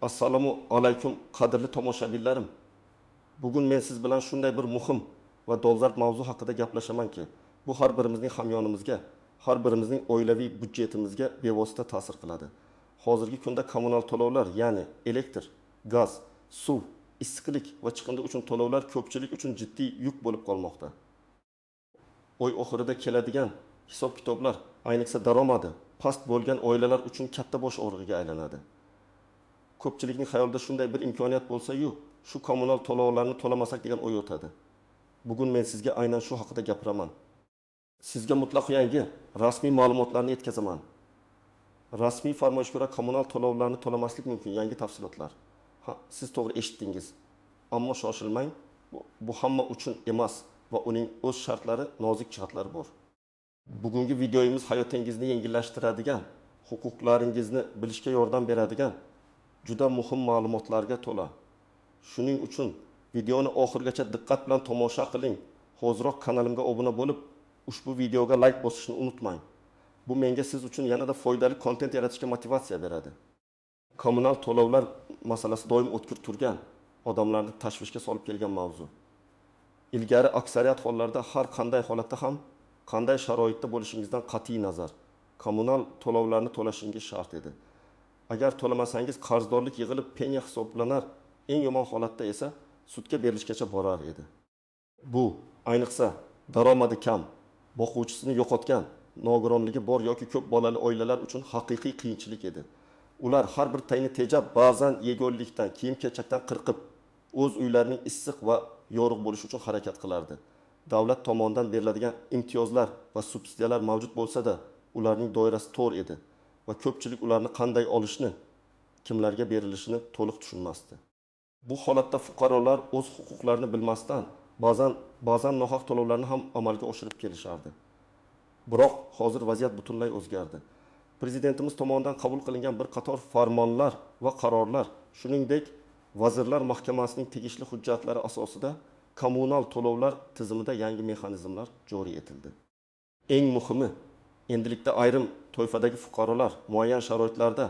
Assalomu alaykum qadrli tomoshabinlarim. Bugun men siz bilan shunday bir muhim va dolzarb mavzu haqida gaplashamanki, bu har birimizning hamyonimizga, har birimizning oilaviy byudjetimizga bevosita ta'sir qiladi. Hozirgi kunda kommunal to'lovlar, ya'ni elektr, gaz, suv, issiqlik va chiqindi uchun to'lovlar ko'pchilik uchun jiddiy yuk bo'lib qolmoqda. Oy oxirida keladigan hisob-kitoblar, ayniqsa daromadi past bo'lgan oilalar uchun katta bosh og'rig'iga aylanadi. Ko'pchilikning xayolida shunday bir imkoniyat bo'lsa-yu, shu kommunal to'lovlarni to'lamasak degan o'y o'tadi. Bugun men sizga aynan shu haqida gapiraman. Sizga mutlaq yangi rasmiy ma'lumotlarni yetkazaman. Rasmiy farmoyishga ko'ra kommunal to'lovlarni to'lamaslik mumkin, yangi tafsilotlar. Siz to'g'ri eshitdingiz. Ammo shoshilmang, bu hamma uchun emas va uning o'z shartlari, nozik jihatlari bor. Bugungi videomiz hayotingizni yengillashtiradigan, huquqlaringizni bilishga yordam beradigan juda muhim ma'lumotlarga to'la. Shuning uchun videoni oxirigacha diqqat bilan tomosha qiling. Hoziroq kanalimga obuna bo'lib, ushbu videoga like bosishni unutmang. Bu menga siz uchun yanada foydali kontent yaratishga motivatsiya beradi. Kommunal to'lovlar masalasi doim o'tkir turgan, odamlarni tashvishga solib kelgan mavzu. Ilgari aksariyat hollarda har qanday holatda ham, qanday sharoitda bo'lishingizdan qat'iy nazar, kommunal to'lovlarni to'lashingiz shart edi. Agar to'lamasangiz qarzdorlik yig'ilib penya hisoblanar, eng yomon holatda esa sudga berilishgacha borar edi. Bu ayniqsa daromadi kam, boquvchisini yo'qotgan, nogironligi bor yoki ko'p bolali oilalar uchun haqiqiy qiyinchilik edi. Ular har bir tayini tejab, ba'zan yegonlikdan, kiyim-kechakdan qirqib, o'z uylarining issiq va yorug' bo'lishi uchun harakat qilardi. Davlat tomonidan beriladigan imtiyozlar va subsidiyalar mavjud bo'lsa-da, ularning doirasi tor edi va ko'pchilik ularni qanday olishni, kimlarga berilishini to'liq tushunmasdi. Bu holatda fuqarolar o'z huquqlarini bilmasdan, ba'zan nohaq to'lovlarni ham amalga oshirib kelishardi. Biroq hozir vaziyat butunlay o'zgardi. Prezidentimiz tomonidan qabul qilingan bir qator farmonlar va qarorlar, shuningdek, Vazirlar Mahkamasining tegishli hujjatlari asosida kommunal to'lovlar tizimida yangi mexanizmlar joriy etildi. Eng muhimi, endilikda ayrim toifadagi fuqarolar muayyan sharoitlarda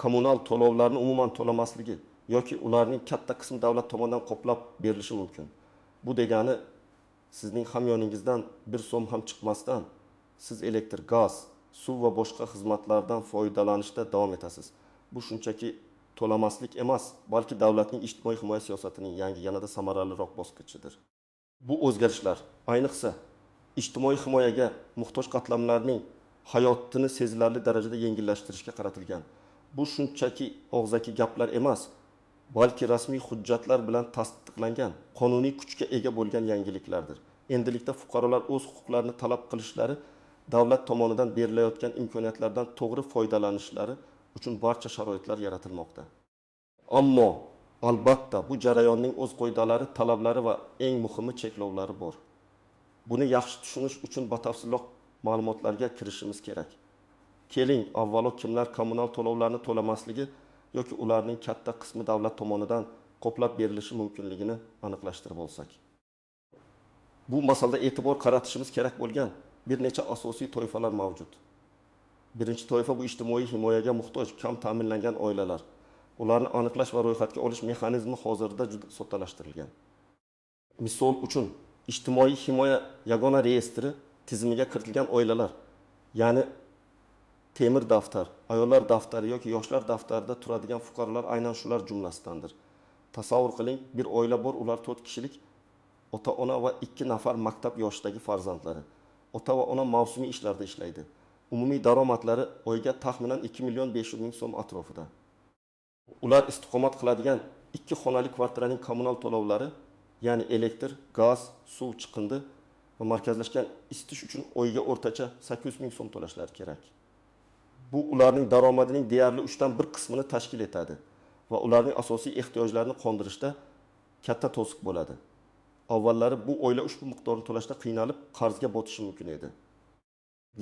kommunal to'lovlarni umuman to'lamasligi yoki ularning katta qismi davlat tomonidan qoplab berilishi mumkin. Bu degani sizning hamyoningizdan bir so'm ham chiqmasdan siz elektr, gaz, suv va boshqa xizmatlardan foydalanishda davom etasiz. Bu shunchaki to'lamaslik emas, balki davlatning ijtimoiy himoya siyosatining yangi, yanada samaraliroq bosqichidir. Bu o'zgarishlar ayniqsa ijtimoiy himoyaga muhtoj qatlamlarning hayotini sezilarli darajada yengillashtirishga qaratilgan. Bu shunchaki og'zaki gaplar emas, balki rasmiy hujjatlar bilan tasdiqlangan, qonuniy kuchga ega bo'lgan yangiliklardir. Endilikda fuqarolar o'z huquqlarini talab qilishlari, davlat tomonidan berilayotgan imkoniyatlardan to'g'ri foydalanishlari uchun barcha sharoitlar yaratilmoqda. Ammo albatta bu jarayonning o'z qoidalari, talablari va eng muhimi cheklovlari bor. Buni yaxshi tushunish uchun batafsilroq ma'lumotlarga kirishimiz kerak. Keling, avvalo kimlar kommunal to'lovlarni to'lamasligi yoki ularning katta qismi davlat tomonidan qoplab berilishi mumkinligini aniqlashtirib olsak. Bu masalada e'tibor qaratishimiz kerak bo'lgan bir necha asosiy toifalar mavjud. Birinchi toifa bu ijtimoiy himoyaga muhtoj, kam ta'minlangan oilalar. Ularni aniqlash va ro'yxatga olish mexanizmi hozirda juda soddalashtirilgan. Misol uchun, ijtimoiy himoya yagona reyestri tizimiga kiritilgan oilalar, ya'ni temir daftar, ayollar daftari yoki yoshlar daftarida turadigan fuqarolar aynan shular jumlasidandir. Tasavvur qiling, bir oila bor, ular 4 kishilik, ota-ona va 2 nafar maktab yoshidagi farzandlari. Ota va ona mavsumiy ishlarda ishlaydi. Umumiy daromadlari oyga taxminan 2.500.000 so'm atrofida. Ular istiqomat qiladigan 2 xonali kvartiraning kommunal to'lovlari, ya'ni elektr, gaz, suv, chiqindi va markazlashgan isitish uchun oyga o'rtacha 800.000 so'm to'lashlari kerak. Bu ularning daromadining deyarli 3dan 1 qismini tashkil etadi va ularning asosiy ehtiyojlarini qondirishda katta to'siq bo'ladi. Avvallari bu oila ushbu miqdorni to'lashda qiynalib, qarzga botishi mumkin edi.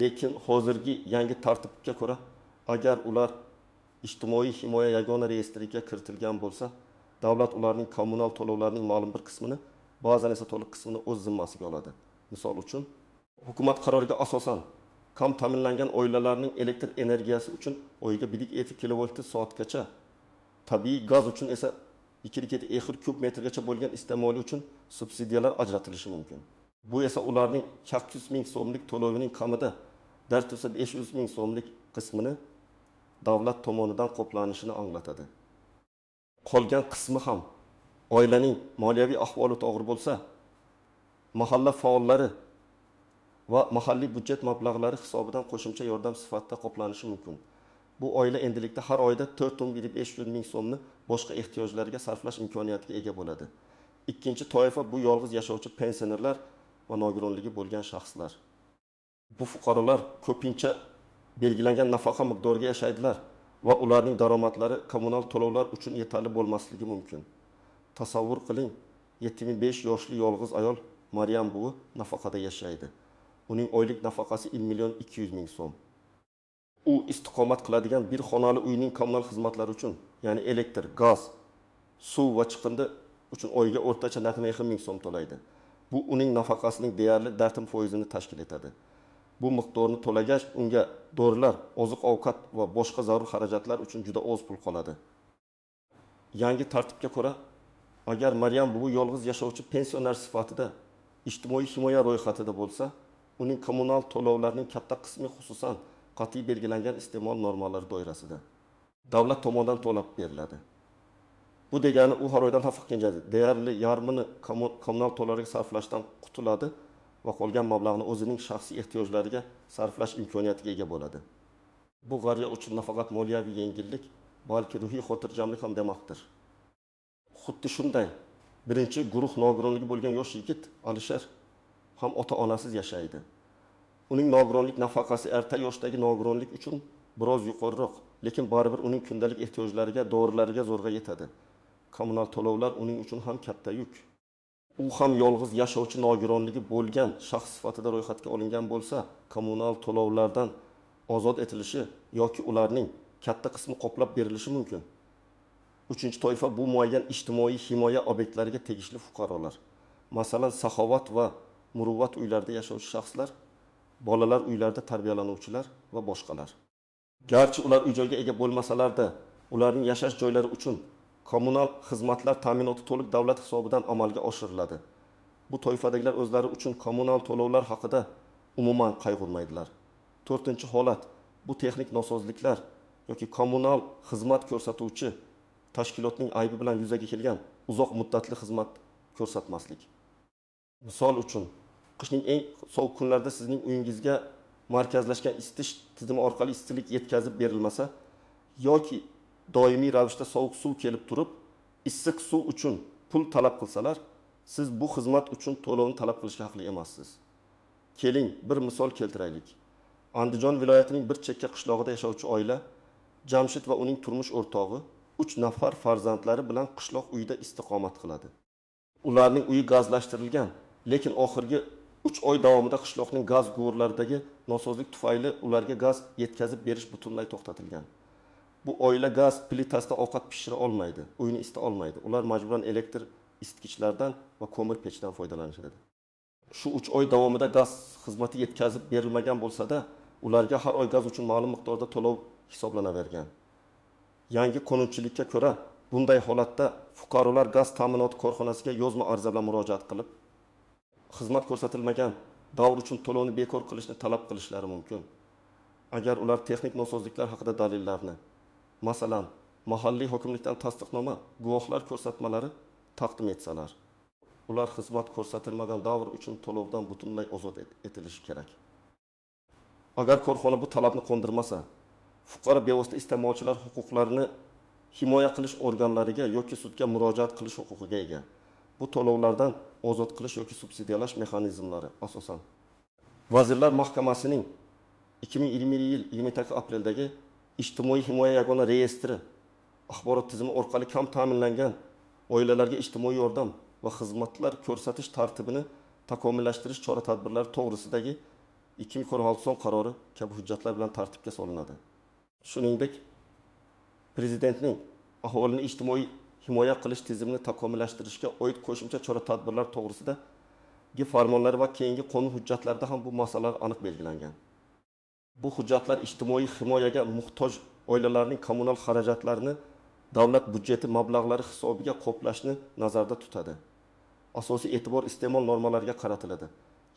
Lekin hozirgi yangi tartibga ko'ra, agar ular ijtimoiy himoya yagona reyestriga kiritilgan bo'lsa, davlat ularning kommunal to'lovlarining ma'lum bir qismini, ba'zan esa to'liq qismini o'z zimmasiga oladi. Misol uchun, hukumat qaroriga asosan kam ta'minlangan oilalarning elektr energiyasi uchun oyiga 1,2 kilovolt soatgacha tabiiy gaz uchun esa 2,2 ekr kub metrgacha bo'lgan iste'moli uchun subsidiyalar ajratilishi mumkin. Bu esa ularning 200 ming so'mlik to'lovining kamida dar tursa 500 ming so'mlik qismini davlat tomonidan qoplanishini anglatadi. Qolgan qismi ham oilaning moliyaviy ahvoli to'g'ri bo'lsa, mahalla faollari va mahalliy byudjet mablag'lari hisobidan qo'shimcha yordam sifatida qoplanishi mumkin. Bu oila endilikda har oyda 4,5 ming so'mni boshqa ehtiyojlarga sarflash imkoniyatiga ega bo'ladi. Ikkinchi toifa bu yolg'iz yashovchi pensionerlar va nogironligi bo'lgan shaxslar. Bu fuqarolar ko'pincha belgilangan nafaqa miqdoriga yashaydilar va ularning daromadlari kommunal to'lovlar uchun yetarli bo'lmasligi mumkin. Tasavvur qiling, 75 yoshli yolg'iz ayol Maryam buvi nafaqada yashaydi. Uning oylik nafaqasi 1,2 million so'm. U istiqomat qiladigan bir xonali uyning kommunal xizmatlari uchun, ya'ni elektr, gaz, suv va chiqindi uchun oyiga o'rtacha narxi 1000 so'm to'laydi. Bu uning nafaqasining deyarli 4% tashkil etadi. Bu miqdorni to'lagach, unga dorilar, oziq-ovqat va boshqa zarur xarajatlar uchun juda oz pul qoladi. Yangi tartibga ko'ra, agar Maryam buvi yolg'iz yashovchi pensioner sifatida ijtimoiy himoya ro'yxatida bo'lsa, uning kommunal to'lovlarining katta qismi xususan qat'iy belgilangan iste'mol normalari doirasida davlat tomonidan to'lab beriladi. Bu degani u har oydan nafaqalanadi. Deyarli yarmini kommunal to'lovlarga sarflashdan qutuladi va qolgan mablag'ni o'zining shaxsiy ehtiyojlariga sarflash imkoniyatiga ega bo'ladi. Bu g'arya uchun nafaqat moliyaviy yengillik, balki ruhiy xotirjamlik ham demakdir. Xuddi shunday birinchi guruh nogironligi bo'lgan yosh yigit Alisher ham ota-onasiz yashaydi. Uning nogironlik nafaqasi erta yoshdagi nogironlik uchun biroz yuqoriroq, lekin baribir uning kundalik ehtiyojlariga, dorilarga zo'rg'a yetadi. Kommunal to'lovlar uning uchun ham katta yuk. U ham yolg'iz yashovchi nogironligi bo'lgan shaxs sifatida ro'yxatga olingan bo'lsa, kommunal to'lovlardan ozod etilishi yoki ularning katta qismi qoplab berilishi mumkin. Uchinchi toifa bu muayyan ijtimoiy himoya obyektlariga tegishli fuqarolar. Masalan, saxovat va muruvvat uylarida yashovchi shaxslar, bolalar uylarida tarbiyalanuvchilar va boshqalar. Garchi ular uy-joyga ega bo'lmasalar-da, ularning yashash joylari uchun kommunal xizmatlar ta'minoti to'liq davlat hisobidan amalga oshiriladi. Bu toifadagilar o'zlari uchun kommunal to'lovlar haqida umuman qayg'urmaydilar. To'rtinchi holat, bu texnik nosozliklar yoki kommunal xizmat ko'rsatuvchi tashkilotning aybi bilan yuzaga kelgan uzoq muddatli xizmat ko'rsatmaslik. Misol uchun, qishning eng sovuq kunlarida sizning uyingizga markazlashgan isitish tizimi orqali issiqlik yetkazib berilmasa yoki doimiy ravishda sovuq suv kelib turib, issiq suv uchun pul talab qilsalar, siz bu xizmat uchun to'lovni talab qilishga haqli emassiz. Keling, bir misol keltiraylik. Andijon viloyatining bir chekka qishlog'ida yashovchi oila Jamshid va uning turmush o'rtog'i 3 nafar farzandlari bilan qishloq uyida istiqomat qiladi. Ularning uyi gazlashtirilgan, lekin oxirgi 3 oy davomida qishloqning gaz quvurlaridagi nosozlik tufayli ularga gaz yetkazib berish butunlay to'xtatilgan. Bu oila gaz plitasida ovqat pishira olmaydi, uyni isita olmaydi. Ular majburan elektr isitgichlardan va ko'mir pechdan foydalanishadi. Shu 3 oy davomida gaz xizmati yetkazib berilmagan bo'lsa-da, ularga har oy gaz uchun ma'lum miqdorda to'lov hisoblanavergan. Yangi qonunchilikka ko'ra, bunday holatda fuqarolar gaz ta'minoti korxonasiga yozma ariza bilan murojaat qilib, xizmat ko'rsatilmagan davr uchun to'lovni bekor qilishni talab qilishlari mumkin. Agar ular texnik nosozliklar haqida dalillarni, masalan, mahalliy hokimlikdan tasdiqnoma, guvohlar ko'rsatmalari taqdim etsalar, ular xizmat ko'rsatilmagan davr uchun to'lovdan butunlay ozod etilishi kerak. Agar korxona bu talabni qo'ndirmasa, fuqaro bevosita iste'molchilar huquqlarini himoya qilish organlariga yoki sudga murojaat qilish huquqiga ega. Bu to'lovlardan ozod qilish yoki subsidiyalash mexanizmlari asosan Vazirlar Mahkamasining 2020 yil 22 apreldagi ijtimoiy himoya yagona reyestri axborot tizimi orqali kam ta'minlangan oilalarga ijtimoiy yordam va xizmatlar ko'rsatish tartibini takomillashtirish chora-tadbirlari to'g'risidagi 2006 son qarori kabi hujjatlar bilan tartibga solinadi. Shuningdek, Prezidentning aholini ijtimoiy himoya qilish tizimini takomillashtirishga oid qo'shimcha chora-tadbirlar to'g'risidagi farmonlar va keyingi qonun hujjatlarida ham bu masalalar aniq belgilangan. Bu hujjatlar ijtimoiy himoyaga muhtoj oilalarning kommunal xarajatlarini davlat budjeti mablag'lari hisobiga qoplashni nazarda tutadi. Asosiy e'tibor iste'mol normalariga qaratiladi.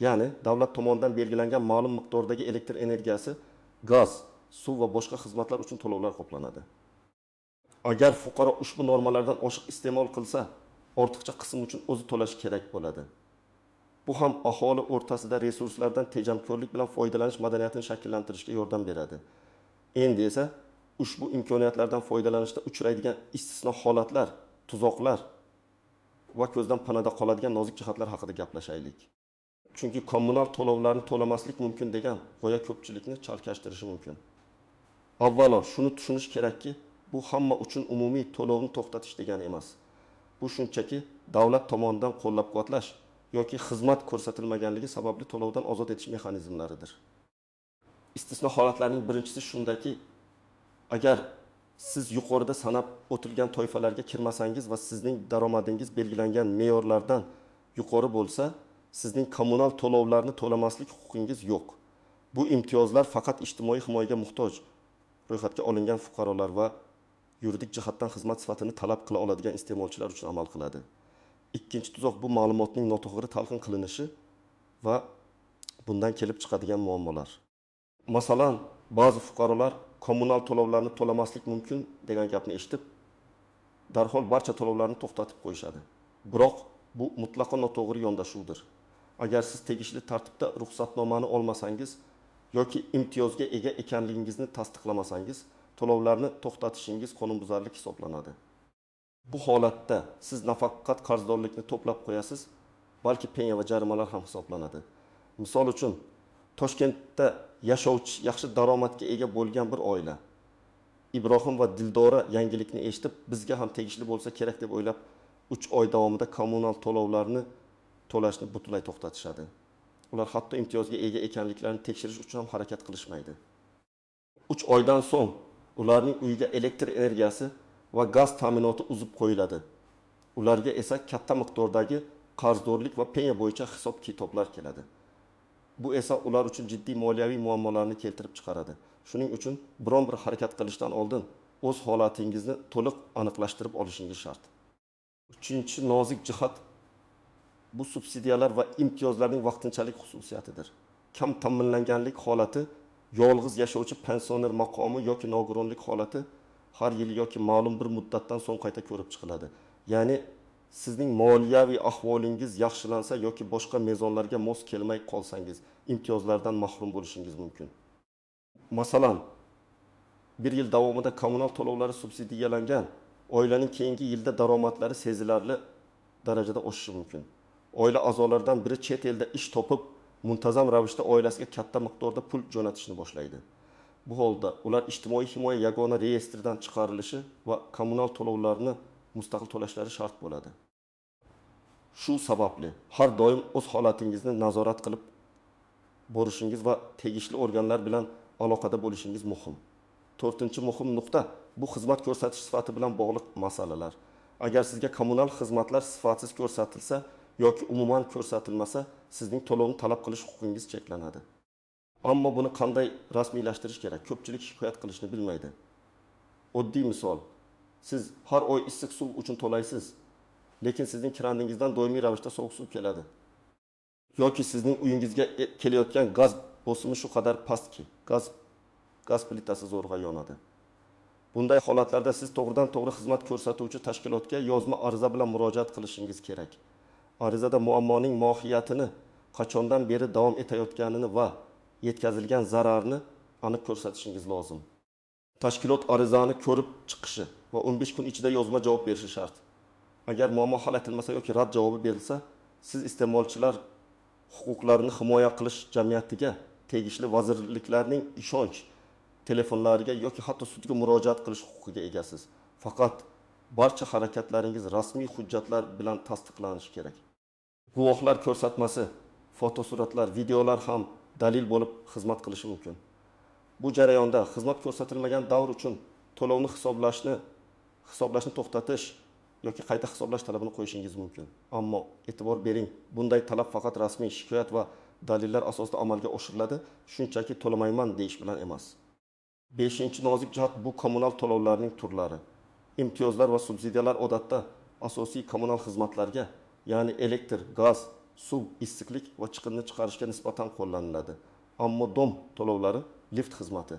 Ya'ni davlat tomonidan belgilangan ma'lum miqdordagi elektr energiyasi, gaz, suv va boshqa xizmatlar uchun to'lovlar qoplanadi. Agar fuqaro ushbu normalardan oshiq iste'mol qilsa, ortiqcha qism uchun o'zi to'lashi kerak bo'ladi. Bu ham aholi o'rtasida resurslardan tejamkorlik bilan foydalanish madaniyatini shakllantirishga yordam beradi. Endi esa ushbu imkoniyatlardan foydalanishda uchraydigan istisno holatlar, tuzoqlar va ko'zdan panada qoladigan nozik jihatlar haqida gaplashaylik. Chunki kommunal to'lovlarni to'lamaslik mumkin degan g'oya ko'pchilikni chalkashtirishi mumkin. Avvalo, shuni tushunish kerakki, bu hamma uchun umumiy to'lovni to'xtatish degani emas. Bu shunchaki davlat tomonidan qo'llab-quvvatlash yoki xizmat ko'rsatilmaganligi sababli to'lovdan ozod etish mexanizmlaridir. Istisno holatlarning birinchisi shundaki, agar siz yuqorida sanab o'tilgan toifalarga kirmasangiz va sizning daromadingiz belgilangan me'yorlardan yuqori bo'lsa, sizning kommunal to'lovlarni to'lamaslik huquqingiz yo'q. Bu imtiyozlar faqat ijtimoiy himoyaga muhtoj, ro'yxatga olingan fuqarolar va yuridik jihatdan xizmat sifatini talab qila oladigan iste'molchilar uchun amal qiladi. Ikkinchi tuzoq bu ma'lumotning noto'g'ri talqin qilinishi va bundan kelib chiqadigan muammolar. Masalan, ba'zi fuqarolar kommunal to'lovlarni to'lamaslik mumkin degan gapni eshitib, darhol barcha to'lovlarni to'xtatib qo'yishadi. Biroq bu mutlaqo noto'g'ri yondashuvdir. Agar siz tegishli tartibda ruxsatnomani olmasangiz yoki imtiyozga ega ekanligingizni tasdiqlamasangiz, to'lovlarni to'xtatishingiz qonunbuzarlik hisoblanadi. Bu holatda siz nafaqat qarzdorlikni to'plab qo'yasiz, balki penya va jarimalar ham hisoblanadi. Misol uchun, Toshkentda yashovchi yaxshi daromadga ega bo'lgan bir oila Ibrohim va Dildora yangilikni eshitib, bizga ham tegishli bo'lsa kerak deb o'ylab, 3 oy davomida kommunal to'lovlarni to'lashni butunlay to'xtatishadi. Ular hatto imtiyozga ega ekanliklarini tekshirish uchun ham harakat qilishmaydi. 3 oydan so'ng ularning uyiga elektr energiyasi va gaz ta'minoti uzib qo'yiladi. Ularga esa katta miqdordagi qarzdorlik va penya bo'yicha hisob-kitoblar keladi. Bu esa ular uchun jiddiy moliyaviy muammolarni keltirib chiqaradi. Shuning uchun biron bir harakat qilishdan oldin o'z holatingizni to'liq aniqlashtirib olishingiz shart. Uchinchi nozik jihat bu subsidiyalar va imtiyozlarning vaqtinchalik xususiyatidir. Kam ta'minlanganlik holati, yolg'iz yashovchi pensioner maqomi yoki nogironlik holati har yil yoki ma'lum bir muddatdan so'ng qayta ko'rib chiqiladi. Ya'ni sizning moliyaviy ahvolingiz yaxshilansa yoki boshqa mezonlarga mos kelmay qolsangiz, imtiyozlardan mahrum bo'lishingiz mumkin. Masalan, bir yil davomida kommunal to'lovlari subsidiyalangan, oilaning keyingi yilda daromadlari sezilarli darajada oshishi mumkin. Oila a'zolaridan biri chet elda ish topib, muntazam ravishda oilasiga katta miqdorda pul jo'natishni boshlaydi. Bu holda ular ijtimoiy himoya yagona reyestridan chiqarilishi va kommunal to'lovlarni mustaqil to'lashlari shart bo'ladi. Shu sababli har doim o'z holatingizni nazorat qilib borishingiz va tegishli organlar bilan aloqada bo'lishingiz muhim. 4-chi muhim nuqta bu xizmat ko'rsatish sifati bilan bog'liq masalalar. Agar sizga kommunal xizmatlar sifatsiz ko'rsatilsa yoki umuman ko'rsatilmasa, sizning to'lovni talab qilish huquqingiz cheklanadi. Ammo buni qanday rasmiylashtirish kerak? Ko'pchilik shikoyat qilishni bilmaydi. Oddiy misol, siz har oy issiq suv uchun to'laysiz, lekin sizning kraningizdan doimiy ravishda sovuq suv keladi. Yoki sizning uyingizga kelayotgan gaz bosimi shu qadar pastki, gaz plitasi zo'rg'a yonadi. Bunday holatlarda siz to'g'ridan-to'g'ri xizmat ko'rsatuvchi tashkilotga yozma ariza bilan murojaat qilishingiz kerak. Arizada muammoning mohiyatini, qachondan beri davom etayotganini va yetkazilgan zararni aniq ko'rsatishingiz lozim. Tashkilot arizani ko'rib chiqishi va 15 kun ichida yozma javob berishi shart. Agar muammo hal etilmasa yoki rad javobi berilsa, siz iste'molchilar huquqlarini himoya qilish jamiyatiga tegishli vazirliklarning ishonch telefonlariga yoki hatto sudga murojaat qilish huquqiga egasiz. Faqat barcha harakatlaringiz rasmiy hujjatlar bilan tasdiqlanishi kerak. Guvohlar ko'rsatmasi, fotosuratlar, videolar ham dalil bo'lib xizmat qilishi mumkin. Bu jarayonda xizmat ko'rsatilmagan davr uchun to'lovni hisoblashni to'xtatish yoki qayta hisoblash talabini qo'yishingiz mumkin. Ammo e'tibor bering, bunday talab faqat rasmiy shikoyat va dalillar asosida amalga oshiriladi, shunchaki to'lamayman deyish bilan emas. 5-nozik jihat bu kommunal to'lovlarning turlari. imtiyozlar va subsidiyalar odatda asosiy kommunal xizmatlarga, ya'ni elektr, gaz, suv, issiqlik va chiqindi chiqarishga nisbatan qo'llaniladi. Ammo dom to'lovlari, lift xizmati,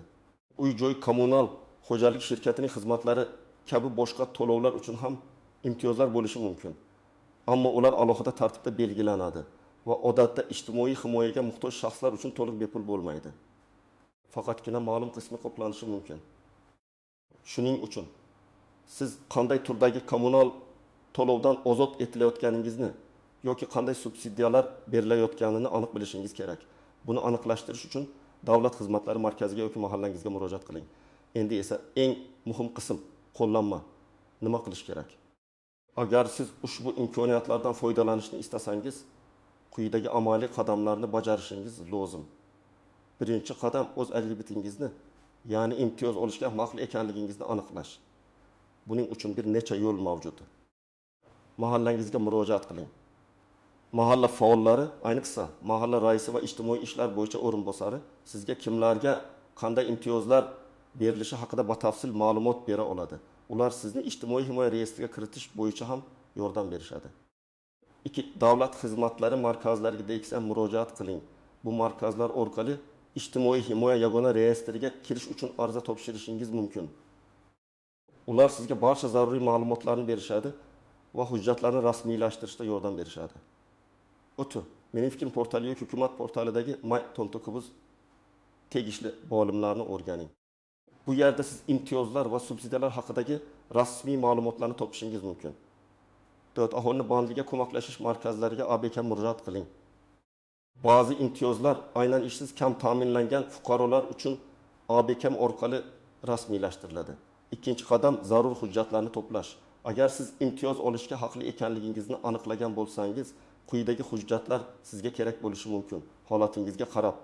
uy-joy kommunal xo'jalik shirkatining xizmatlari kabi boshqa to'lovlar uchun ham imtiyozlar bo'lishi mumkin. Ammo ular alohida tartibda belgilanadi va odatda ijtimoiy himoyaga muhtoj shaxslar uchun to'liq bepul bo'lmaydi. Faqatgina ma'lum qismi qoplanishi mumkin. Shuning uchun siz qanday turdagi kommunal to'lovdan ozod etilayotganingizni yoki qanday subsidiyalar berilayotganini aniq bilishingiz kerak. Buni aniqlashtirish uchun Davlat xizmatlari markaziga yoki mahallangizga murojaat qiling. Endi esa eng muhim qism qo'llanma. Nima qilish kerak? Agar siz ushbu imkoniyatlardan foydalanishni istasangiz, quyidagi amaliy qadamlarni bajarishingiz lozim. Birinchi qadam o'z albitingizni, ya'ni imtiyoz olishga haqli ekanligingizni aniqlash. Buning uchun bir necha yo'l mavjud. Mahallangizga murojaat qiling. Mahalla faollari, ayniqsa mahalla raisi va ijtimoiy ishlar bo'yicha o'rinbosari sizga kimlarga qanday imtiyozlar berilishi haqida batafsil ma'lumot bera oladi. Ular sizni ijtimoiy himoya reyestriga kiritish bo'yicha ham yordam berishadi. 2. Davlat xizmatlari markazlariga deksa murojaat qiling. Bu markazlar orqali ijtimoiy himoya yagona reyestriga kirish uchun ariza topshirishingiz mumkin. Ular sizga barcha zaruriy ma'lumotlarni berishadi va hujjatlarni rasmiylashtirishda yordam berishadi. O'tu, Mening fikrim portali yoki hukumat portalidagi my.kbuz tegishli bo'limlarni o'rganing. Bu yerda siz imtiyozlar va subsidiyalar haqidagi rasmiy ma'lumotlarni topishingiz mumkin. 4. Aholini bandiga ko'maklashish markazlariga ABK murojaat qiling. Ba'zi imtiyozlar aynan ishsiz kam ta'minlangan fuqarolar uchun ABK orqali rasmiylashtiriladi. Ikkinchi qadam zarur hujjatlarni to'plash. Agar siz imtiyoz olishga haqli ekanligingizni aniqlagan bo'lsangiz, quyidagi hujjatlar sizga kerak bo'lishi mumkin. Holatingizga qarab.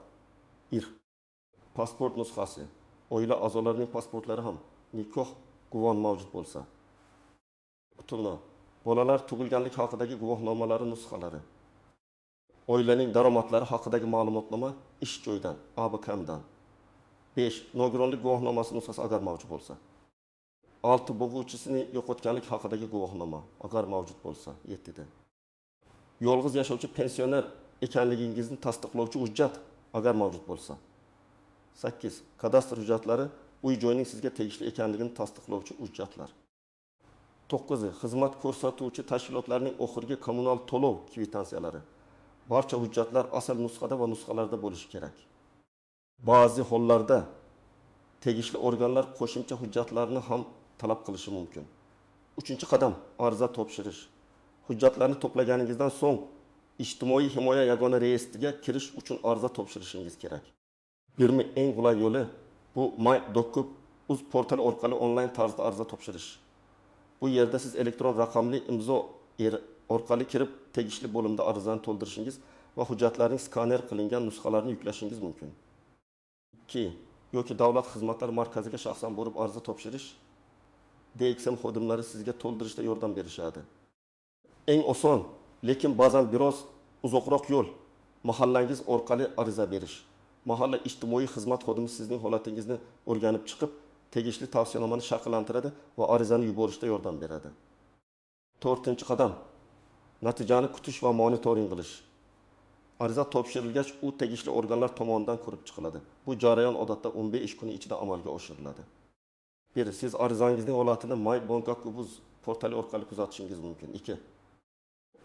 Pasport nusxasi. Oila a'zolarining pasportlari ham, nikoh guvoh mavjud bo'lsa. Bolalar tug'ilganlik haqidagi guvohnomalari nusxalari. Oilaning daromadlari haqidagi ma'lumotnoma ish joyidan, ABKdan. 5. Nogironlik guvohnomasi nusxasi agar mavjud bo'lsa. 6. Bo'g'uvchisini yo'qotganlik haqidagi guvohnoma agar mavjud bo'lsa. 7. Yolg'iz yashovchi pensioner ekanligingizni tasdiqlovchi hujjat agar mavjud bo'lsa. 8. Kadastr hujjatlari uy joyning sizga tegishli ekanligini tasdiqlovchi hujjatlar. 9. Xizmat ko'rsatuvchi tashkilotlarning oxirgi kommunal to'lov kvitansiyalari. Barcha hujjatlar asl nusxada va nusxalarda bo'lishi kerak. Ba'zi hollarda tegishli organlar qo'shimcha hujjatlarni ham talab qilishi mumkin. 3-qadam ariza topshirish. Hujjatlarni to'plaganingizdan so'ng ijtimoiy himoya yagona reyestriga kirish uchun ariza topshirishingiz kerak. Eng qulay yo'li bu my.kbuz portali orqali onlayn tarzda ariza topshirish. Bu yerda siz elektron raqamli imzo orqali kirib tegishli bo'limda arizani to'ldirishingiz va hujjatlarning skaner qilingan nusxalarini yuklashingiz mumkin. 2. Yoki davlat xizmatlari markaziga shaxsan borib ariza topshirish. DXM xodimlari sizga to'ldirishda yordam berishadi. Eng oson, lekin ba'zan biroz uzoqroq yo'l mahallangiz orqali ariza berish. Mahalla ijtimoiy xizmat xodimi sizning holatingizni o'rganib chiqib, tegishli tavsiyanomani shakllantiradi va arizani yuborishda yordam beradi. 4-qadam natijani kutish va monitoring qilish. Ariza topshirilgach, u tegishli organlar tomonidan ko'rib chiqiladi. Bu jarayon odatda 15 ish kuni ichida amalga oshiriladi. 1. Siz arizangizning holatini my.kbuz portali orqali kuzatishingiz mumkin. 2.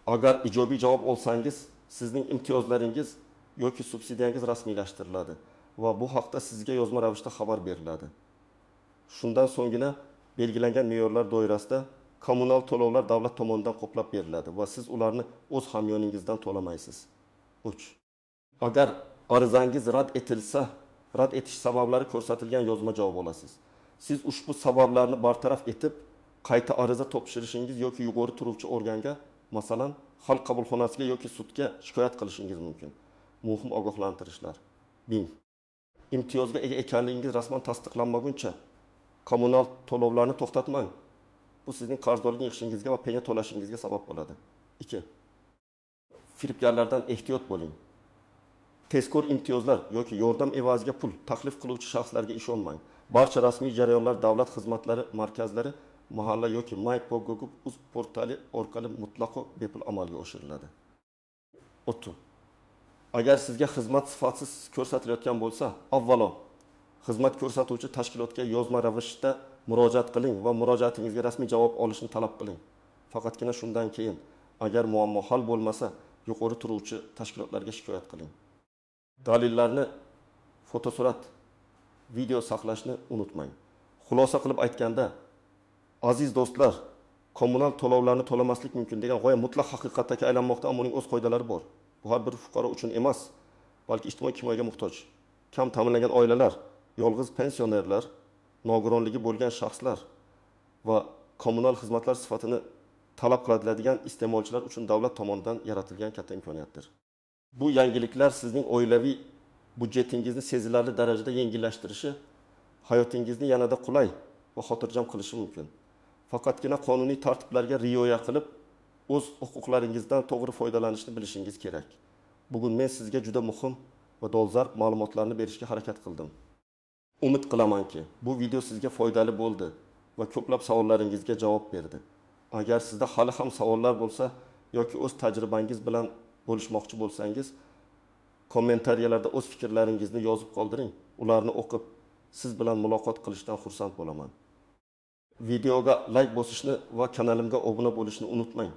Agar ijobiy javob olsangiz, sizning imtiyozlaringiz yoki subsidiyangiz rasmiylashtiriladi va bu haqda sizga yozma ravishda xabar beriladi. Shundan so'nggina belgilangan me'yorlar doirasida kommunal to'lovlar davlat tomonidan qoplab beriladi va siz ularni o'z hamyoningizdan to'lamaysiz. 3. Agar arizangiz rad etilsa, rad etish sabablari ko'rsatilgan yozma javob olasiz. Siz ushbu sabablarni bartaraf etib, qayta ariza topshirishingiz yoki yuqori turuvchi organga, masalan, xalq qabulxonasiga yoki sudga shikoyat qilishingiz mumkin. Muhim ogohlantirishlar. 1. Imtiyozga ega ekanligingiz rasman tasdiqlanmaguncha kommunal to'lovlarni to'xtatmang. Bu sizning qarzdorlik yig'ishingizga va penya to'lashingizga sabab bo'ladi. 2. Firibgarlardan ehtiyot bo'ling. Tezkor imtiyozlar yoki yordam evaziga pul taklif qiluvchi shaxslarga ishonmang. Barcha rasmiy jarayonlar davlat xizmatlari markazlari mahalla yoki mypogo.uz portali orqali mutlaqo bepul amalga oshiriladi. O'tun. Agar sizga xizmat sifatsiz ko'rsatilayotgan bo'lsa, avvalo xizmat ko'rsatuvchi tashkilotga yozma ravishda murojaat qiling va murojaatingizga rasmiy javob olishni talab qiling. Faqatgina shundan keyin, agar muammo hal bo'lmasa, yuqori turuvchi tashkilotlarga shikoyat qiling. Dalillarni fotosurat, video saqlashni unutmang. Xulosa qilib aytganda, aziz do'stlar, kommunal to'lovlarni to'lamaslik mumkin degan g'oya mutlaq haqiqatga aylanmoqda, ammo uning o'z qoidalari bor. Bu har bir fuqaro uchun emas, balki ijtimoiy himoyaga muhtoj, kam ta'minlangan oilalar, yolg'iz pensionerlar, nogironligi bo'lgan shaxslar va kommunal xizmatlar sifatini talab qiladigan iste'molchilar uchun davlat tomonidan yaratilgan katta imkoniyatdir. Bu yangiliklar sizning oilaviy budjetingizni sezilarli darajada yengillashtirishi, hayotingizni yanada qulay va xotirjam qilishi mumkin. Faqatgina qonuniy tartiblarga rioya qilib, o'z huquqlaringizdan to'g'ri foydalanishni bilishingiz kerak. Bugun men sizga juda muhim va dolzarb ma'lumotlarni berishga harakat qildim. Umid qilamanki, bu video sizga foydali bo'ldi va ko'plab savollaringizga javob berdi. Agar sizda hali ham savollar bo'lsa yoki o'z tajribangiz bilan bo'lishmoqchi bo'lsangiz, kommentariyalarda o'z fikrlaringizni yozib qoldiring. Ularni o'qib, siz bilan muloqot qilishdan xursand bo'laman. Videoga like bosishni va kanalimga obuna bo'lishni unutmang.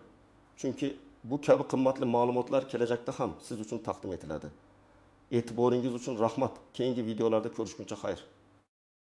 Chunki bu kabi qimmatli ma'lumotlar kelajakda ham siz uchun taqdim etiladi. E'tiboringiz uchun rahmat. Keyingi videolarda ko'rishguncha xayr.